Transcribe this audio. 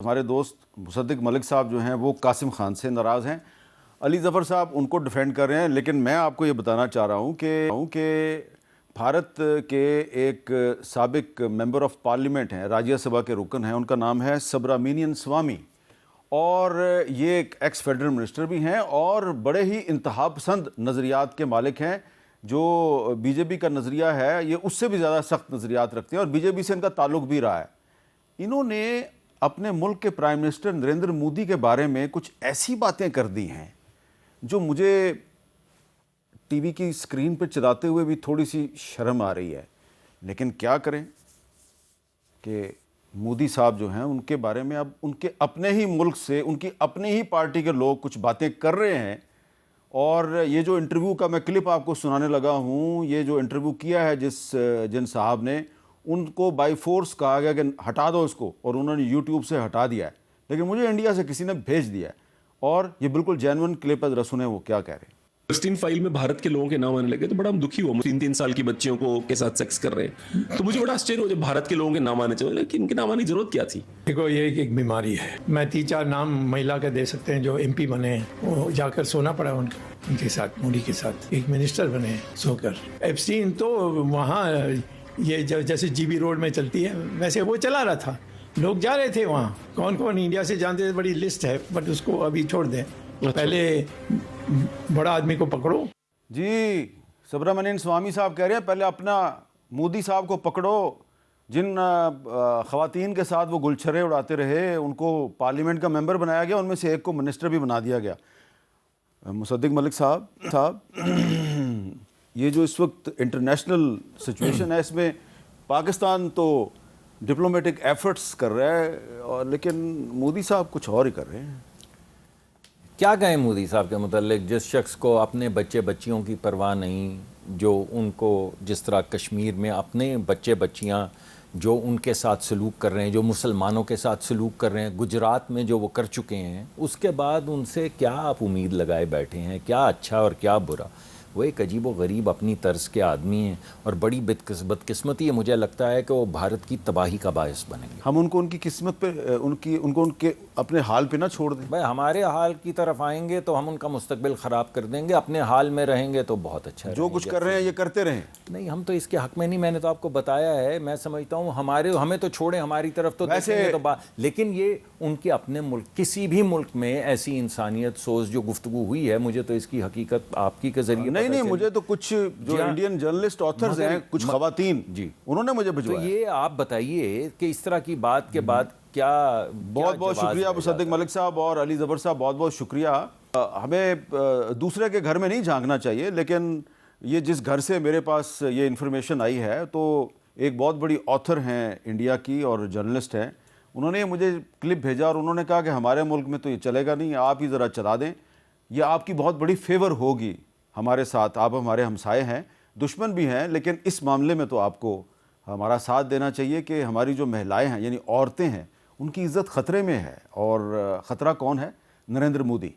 हमारे दोस्त मुसद्दिक मलिक साहब जो हैं वो कासिम खान से नाराज़ हैं। अली ज़फ़र साहब उनको डिफेंड कर रहे हैं, लेकिन मैं आपको ये बताना चाह रहा हूँ कि भारत के एक साबिक मेंबर ऑफ पार्लियामेंट हैं, राज्यसभा के रुकन हैं, उनका नाम है सुब्रमण्यम स्वामी, और ये एक एक्स फेडरल मिनिस्टर भी हैं और बड़े ही इंतहा पसंद नज़रियात के मालिक हैं। जो बीजेपी का नज़रिया है ये उससे भी ज़्यादा सख्त नज़रियात रखते हैं और बीजेपी से इनका ताल्लुक भी रहा है। इन्होंने अपने मुल्क के प्राइम मिनिस्टर नरेंद्र मोदी के बारे में कुछ ऐसी बातें कर दी हैं जो मुझे टीवी की स्क्रीन पर चलाते हुए भी थोड़ी सी शर्म आ रही है। लेकिन क्या करें कि मोदी साहब जो हैं उनके बारे में अब उनके अपने ही मुल्क से उनकी अपनी ही पार्टी के लोग कुछ बातें कर रहे हैं। और ये जो इंटरव्यू का मैं क्लिप आपको सुनाने लगा हूँ, ये जो इंटरव्यू किया है जिन साहब ने, उनको बाई फोर्स कहा गया कि हटा दो इसको, और उन्होंने यूट्यूब से हटा दिया है। लेकिन मुझे इंडिया से किसी ने भेज दिया है और ये बिल्कुल जेन्युइन क्लिप है, जरा सुने वो क्या कह रहे हैं। प्रिस्टीन फाइल में भारत के लोगों के नाम आने लगे तो बड़ा हम दुखी हुआ। 3-3 साल की बच्चियों को के साथ सेक्स कर रहे हैं तो मुझे बड़ा आश्चर्य हो जब भारत के लोगों के नाम आने चाहिए, लेकिन इनके नाम आने की जरूरत क्या थी। देखो ये एक बीमारी है। मैं 3-4 नाम महिला के दे सकते हैं जो एमपी बने हैं, वो जाकर सोना पड़ा उनके साथ, मोदी के साथ। एक मिनिस्टर बने सोकर। एप्स्टीन तो वहाँ ये जैसे जीबी रोड में चलती है वैसे वो चला रहा था, लोग जा रहे थे वहाँ। कौन कौन इंडिया से जानते थे, बड़ी लिस्ट है, बट उसको अभी छोड़ दें। पहले बड़ा आदमी को पकड़ो। जी, सुब्रमण्यम स्वामी साहब कह रहे हैं पहले अपना मोदी साहब को पकड़ो। जिन ख़वातीन के साथ वो गुलछरे उड़ाते रहे उनको पार्लियामेंट का मेंबर बनाया गया, उनमें से एक को मिनिस्टर भी बना दिया गया। मुसद्दिक मलिक साहब ये जो इस वक्त इंटरनेशनल सिचुएशन है, इसमें पाकिस्तान तो डिप्लोमेटिक एफर्ट्स कर रहा है, और लेकिन मोदी साहब कुछ और ही कर रहे हैं। क्या कहें मोदी साहब के मुतालिक, जिस शख्स को अपने बच्चे बच्चियों की परवाह नहीं, जो उनको जिस तरह कश्मीर में अपने बच्चे बच्चियां जो उनके साथ सलूक कर रहे हैं, जो मुसलमानों के साथ सलूक कर रहे हैं, गुजरात में जो वो कर चुके हैं, उसके बाद उनसे क्या आप उम्मीद लगाए बैठे हैं, क्या अच्छा और क्या बुरा। वो एक अजीब व गरीब अपनी तर्ज के आदमी हैं और बड़ी बदकिस्मती है, मुझे लगता है कि वो भारत की तबाही का बायस बनेंगे। हम उनको उनकी किस्मत पे उनको उनके अपने हाल पे ना छोड़ दें। भाई हमारे हाल की तरफ आएंगे तो हम उनका मुस्तकबिल ख़राब कर देंगे, अपने हाल में रहेंगे तो बहुत अच्छा। जो कुछ कर रहे हैं ये करते रहें। नहीं, हम तो इसके हक में नहीं, मैंने तो आपको बताया है। मैं समझता हूँ हमें तो छोड़ें, हमारी तरफ तो वैसे तो लेकिन ये उनके अपने मुल्क, किसी भी मुल्क में ऐसी इंसानियत सोच जो गुफ्तगू हुई है, मुझे तो इसकी हकीकत आपकी के जरिए नहीं, मुझे तो कुछ जो इंडियन जर्नलिस्ट ऑथर्स हैं, कुछ खवातीन जी, उन्होंने मुझे भिजवाया। तो ये आप बताइए कि इस तरह की बात के बाद क्या। बहुत बहुत शुक्रिया मुसद्दिक मलिक साहब और अली ज़फ़र साहब, बहुत बहुत शुक्रिया। हमें दूसरे के घर में नहीं झांकना चाहिए, लेकिन ये जिस घर से मेरे पास ये इन्फॉर्मेशन आई है, तो एक बहुत बड़ी ऑथर हैं इंडिया की और जर्नलिस्ट हैं, उन्होंने मुझे क्लिप भेजा और उन्होंने कहा कि हमारे मुल्क में तो ये चलेगा नहीं, आप ही ज़रा चला दें, यह आपकी बहुत बड़ी फेवर होगी हमारे साथ। आप हमारे हमसाए हैं, दुश्मन भी हैं, लेकिन इस मामले में तो आपको हमारा साथ देना चाहिए कि हमारी जो महिलाएं हैं यानी औरतें हैं, उनकी इज़्ज़त ख़तरे में है। और ख़तरा कौन है? नरेंद्र मोदी।